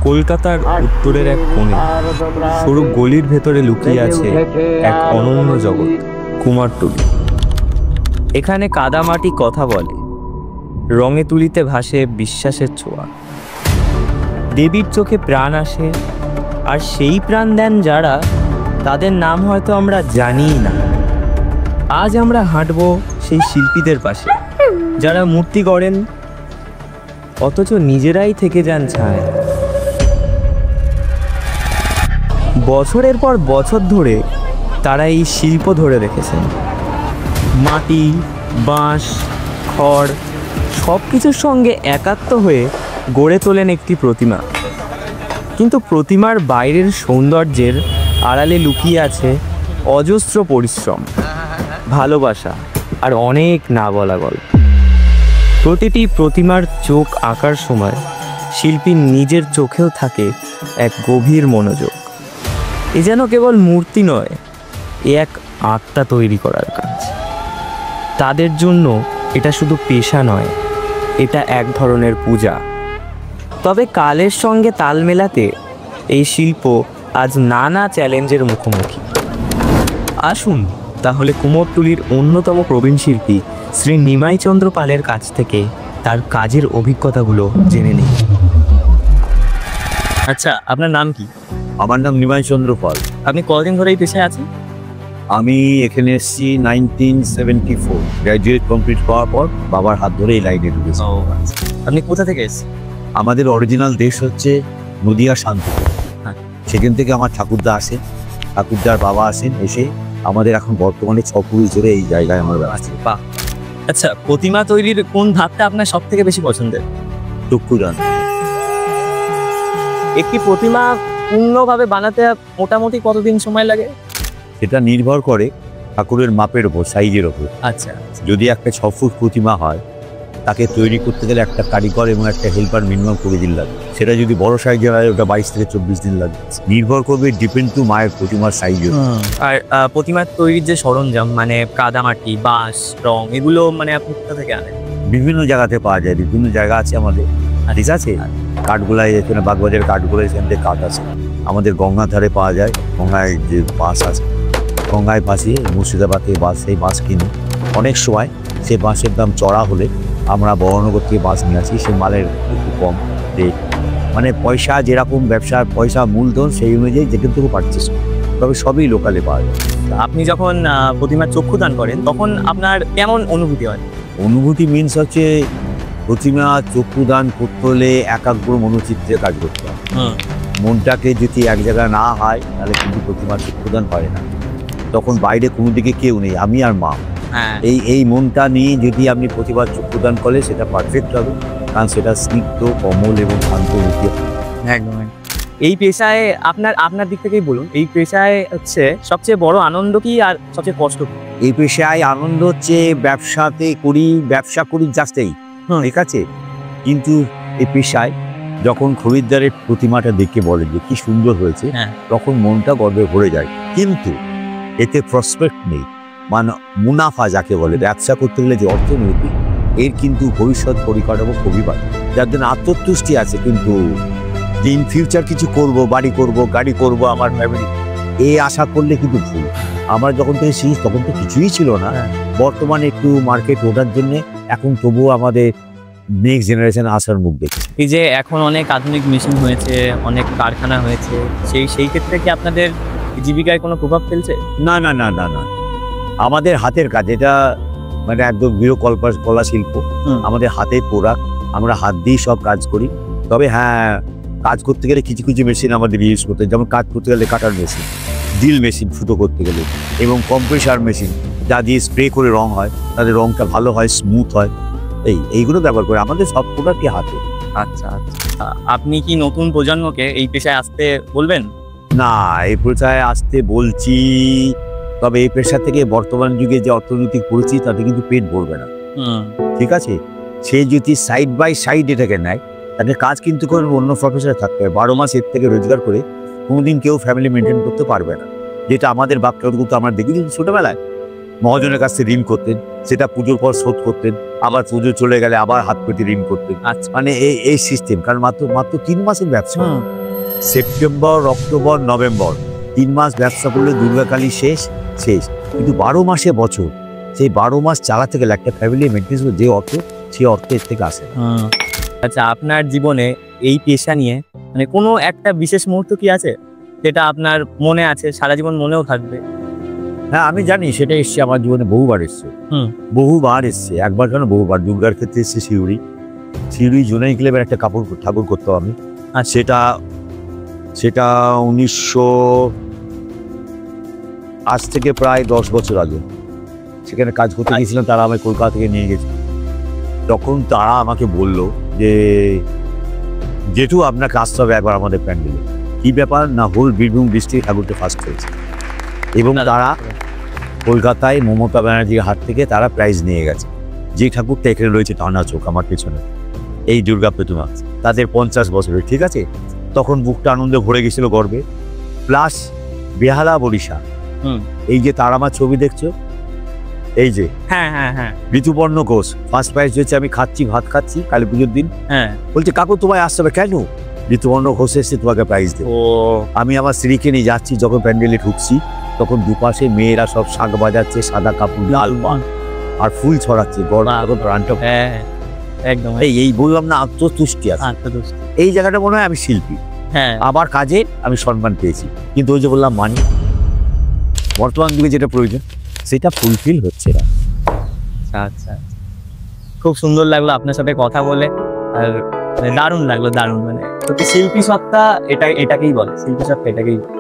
কলকাতার উত্তরের এক কোণে সরু গলির ভেতরে লুকিয়ে আছে এক অনন্য জগৎ, কুমারটুলি। এখানে কাদামাটি কথা বলে, রঙে তুলিতে ভাসে বিশ্বাসের ছোঁয়া। দেবীর চোখে প্রাণ আসে, আর সেই প্রাণ দেন যারা, তাদের নাম হয়তো আমরা জানিই না। আজ আমরা হাঁটব সেই শিল্পীদের পাশে, যারা মূর্তি গড়েন অথচ নিজেরাই থেকে যান ছায়। বছরের পর বছর ধরে তারা এই শিল্প ধরে রেখেছেন। মাটি, বাঁশ, খড় সব কিছুর সঙ্গে একাত্ম হয়ে গড়ে তোলেন একটি প্রতিমা। কিন্তু প্রতিমার বাইরের সৌন্দর্যের আড়ালে লুকিয়ে আছে অজস্র পরিশ্রম, ভালোবাসা আর অনেক না বলা গল্প। প্রতিটি প্রতিমার চোখ আঁকার সময় শিল্পীর নিজের চোখেও থাকে এক গভীর মনোযোগ। এ যেন কেবল মূর্তি নয়, এ এক আত্মা তৈরি করার কাজ। তাদের জন্য এটা শুধু পেশা নয়, এটা এক ধরনের পূজা। তবে কালের সঙ্গে তাল মেলাতে এই শিল্প আজ নানা চ্যালেঞ্জের মুখোমুখি। আসুন তাহলে কুমোরটুলির অন্যতম প্রবীণ শিল্পী শ্রী নিমাই চন্দ্র পালের কাছ থেকে তার কাজের অভিজ্ঞতাগুলো জেনে নিই। আচ্ছা, আপনার নাম কি? আমার নাম নিমাই চন্দ্র পাল। আপনি কতদিন ধরে এই পেশায় আছেন? আমি এখানে এসেছি 1974। গ্র্যাজুয়েট কমপ্লিট করার পর বাবার হাত ধরে এই লাইনে ঢুকেছি। আপনি কোথা থেকে এসেছেন? আমাদের অরিজিনাল দেশ হচ্ছে নদিয়া শান্তিপুর। সেখান থেকে আমার ঠাকুরদা আসেন, ঠাকুরদার বাবা আসেন, এসে আমাদের এখন বর্তমানে 6 পুরুষ ধরে এই জায়গায় আমরা বেড়াচ্ছি। আচ্ছা, প্রতিমা তৈরির কোন ধাপটা আপনার সব থেকে বেশি পছন্দের? চক্ষুদান। একটি প্রতিমা পূর্ণভাবে বানাতে মোটামুটি কতদিন সময় লাগে? সেটা নির্ভর করে ঠাকুরের মাপের ওপর, সাইজের ওপর। আচ্ছা, যদি একটা 6 ফুট প্রতিমা হয়, তাকে তৈরি করতে গেলে একটা কারিগর এবং একটা হেল্পার মিনিমাম 20 দিন লাগে। সেটা যদি বড় সাইজের হয়, ওটা 22 থেকে 24 দিন লাগে। নির্ভর করবে ডিপেন্ড টু মায়ের প্রতিমার সাইজের। আর প্রতিমার তৈরির যে সরঞ্জাম, মানে কাদামাটি, বাঁশ, রং, এগুলো মানে আপনি কোথা থেকে আনেন? বিভিন্ন জায়গাতে পাওয়া যায়, বিভিন্ন জায়গা আছে আমাদের, ঠিক আছে। কাঠগোলায় এখানে বাগবাজারের কাঠগোলায় সেখান থেকে কাঠ আছে। আমাদের গঙ্গার ধারে পাওয়া যায়, গঙ্গায় যে বাঁশ আছে, গঙ্গায় ভাসিয়ে মুর্শিদাবাদ থেকে বাঁশ, সেই বাঁশ কিনি। অনেক সময় সেই বাঁশের দাম চড়া হলে আমরা বড়নগর থেকে বাঁশ নিয়ে আসি, সেই মালের একটু কম রেট। মানে পয়সা যেরকম ব্যবসার পয়সা মূলধন, সেই অনুযায়ী যেখান থেকে পারচেস করি, তবে সবই লোকালে পাওয়া যায়। আপনি যখন প্রতিমার চক্ষুদান করেন তখন আপনার কেমন অনুভূতি হয়? অনুভূতি মিনস হচ্ছে প্রতিমা চক্ষুদান করতে হলে একাগ্র মনোচিত্রে কাজ করতে হয়। মনটাকে যদি এক জায়গায় না হয়, তাহলে কিন্তু প্রতিমার চক্ষুদান হয় না। তখন বাইরে কোনো দিকে কেউ নেই, আমি আর মা। এই মনটা নিয়ে যদি আপনি প্রতিবার চক্ষুদান করলে সেটা পারফেক্ট হবে, কারণ সেটা স্নিগ্ধ, কমল এবং শান্ত মুখী। একদম। এই পেশায় আপনার দিক থেকেই বলুন, এই পেশায় হচ্ছে সবচেয়ে বড় আনন্দ কি আর সবচেয়ে কষ্ট কি? এই পেশায় আনন্দ হচ্ছে ব্যবসা করি জাস্টেই, ঠিক আছে। কিন্তু এই পেশায় যখন খরিদ্দারের প্রতিমাটা দেখে বলে যে কি সুন্দর হয়েছে, তখন মনটা গর্বে ভরে যায়। কিন্তু এতে প্রসপেক্ট নেই, মানে মুনাফা যাকে বলে, ব্যবসা করতে গেলে যে অর্থনৈতিক, এর কিন্তু ভবিষ্যৎ পরিকাঠামো খুবই ভালো, যার জন্য আত্মতুষ্টি আছে। কিন্তু ইন ফিউচার কিছু করব, বাড়ি করব, গাড়ি করব, আমার ফ্যামিলি, এই আশা করলে কিন্তু ভুল। আমরা যখন থেকে শিখি তখন তো কিছুই ছিল না। বর্তমানে একটু মার্কেট ওঠার জন্য এখন তবুও আমাদের নেক্সট জেনারেশন আসার মুখ দেখছে। এই যে এখন অনেক আধুনিক মেশিন হয়েছে, অনেক কারখানা হয়েছে, সেই ক্ষেত্রে কি আপনাদের জীবিকায় কোনো প্রভাব ফেলছে? না না না না না, আমাদের হাতের কাজ, এটা মানে একদম কলা শিল্প, আমাদের হাতে পোড়াক, আমরা হাত দিয়ে সব কাজ করি। তবে হ্যাঁ, কাজ করতে গেলে কিছু কিছু মেশিন আমাদের ইউজ করতে হয়, যেমন কাজ করতে গেলে কাটার মেশিন, ড্রিল মেশিন ফুটো করতে গেলে, এবং কম্প্রেসার মেশিন যা দিয়ে স্প্রে করে রং হয়, তাদের রংটা ভালো হয়, স্মুথ হয়, এইগুলো ব্যবহার করে আমাদের সব প্রোডাক্টই হাতে। আচ্ছা আচ্ছা, আপনি কি নতুন প্রজন্মকে এই পেশায় আসতে বলবেন? না, এই পেশায় আসতে বলছি, তবে এই পেশা থেকে বর্তমান যুগে যে অর্থনৈতিক পরিস্থিতি, তাতে কিন্তু পেট ভরবে না, ঠিক আছে। সে যদি সাইড বাই সাইড এটাকে নেয়, তাকে কাজ কিন্তু করে অন্য প্রফেশনে থাকতে হবে। 12 মাস এর থেকে রোজগার করে কোনোদিন কেউ ফ্যামিলি মেনটেন করতে পারবে না, যেটা আমাদের বাপকে আমরা দেখি ছোটবেলায় মহাজনের কাছ থেকে ঋণ করতেন, সেটা পুজোর পর শোধ করতেন, আবার পুজো চলে গেলে আবার হাত পেতে ঋণ করতেন। আচ্ছা। মানে এই সিস্টেম, কারণ মাত্র 3 মাসের ব্যবসা। সেপ্টেম্বর, অক্টোবর, নভেম্বর 3 মাস ব্যবসা করলে দুর্গাকালী শেষ। কিন্তু 12 মাসে বছর, সেই 12 মাস চালাতে গেলে একটা ফ্যামিলি মেনটেন্স যে অর্থ, সেই অর্থ এর থেকে আসে না। আচ্ছা, আপনার জীবনে এই পেশা নিয়ে মানে কোনো একটা বিশেষ মুহূর্ত কি আছে যেটা আপনার মনে আছে, সারা জীবন মনেও থাকবে? হ্যাঁ, আমি জানি, সেটা এসছে আমার জীবনে বহুবার এসছে। বহুবার এসছে, একবার কেন বহুবার। দুর্গার ক্ষেত্রে এসছে শিউরি জুনাই ক্লাবের একটা ঠাকুর করতাম আমি। আর সেটা 1900 আজ থেকে প্রায় 10 বছর আগে সেখানে কাজ করতে গিয়েছিলাম। তারা আমায় কলকাতা থেকে নিয়ে গেছে। তখন তারা আমাকে বলল যে যেটু আপনাকে আসতে হবে একবার আমাদের প্যান্ডেলে। কি ব্যাপার না, হোল বীরভূম ডিস্ট্রিক্ট ঠাকুরটা ফার্স্ট হয়েছে এবং তারা কলকাতায় মমতা ব্যানার্জির হাত থেকে তারা প্রাইজ নিয়ে গেছে। যে ঠাকুরটা এখানে রয়েছে টানা চোখ আমার পেছনে, এই দুর্গা প্রতিমা, তাদের 50 বছরের, ঠিক আছে। তখন বুকটা আনন্দে ভরে গেছিল গর্বে। প্লাস বেহালা বরিশা, এই যে তারামার ছবি দেখছো, এই যে ঋতুপর্ণ ঘোষ ফার্স্ট প্রাইজ হয়েছে। আমি ভাত খাচ্ছি কালী পুজোর দিন। বলছে কাকু তোমায় আসতে হবে। কেন? ঋতুপর্ণ ঘোষ এসে তোমাকে প্রাইজ দেবো। আমি আমার স্ত্রীকে নিয়ে যাচ্ছি, যখন প্যান্ডেলে ঢুকছি তখন দুপাশে মেয়েরা সব শাঁখ বাজাচ্ছে, সাদা কাপড়, লাল পান আর ফুল ছড়াচ্ছে। প্রাণটা একদম এই বললাম না, আত্মতুষ্টি আছে। এই জায়গাটা মনে হয় আমি শিল্পী, আমার কাজে আমি সম্মান পেয়েছি। কিন্তু ওই যে বললাম মানি, বর্তমান যুগে যেটা প্রয়োজন সেটা ফুলফিল হচ্ছে না। আচ্ছা, খুব সুন্দর লাগলো আপনার সাথে কথা বলে। আর দারুণ লাগলো, দারুণ। মানে শিল্পী সত্তা এটাকেই বলে, শিল্পী সত্তা এটাকেই বলে।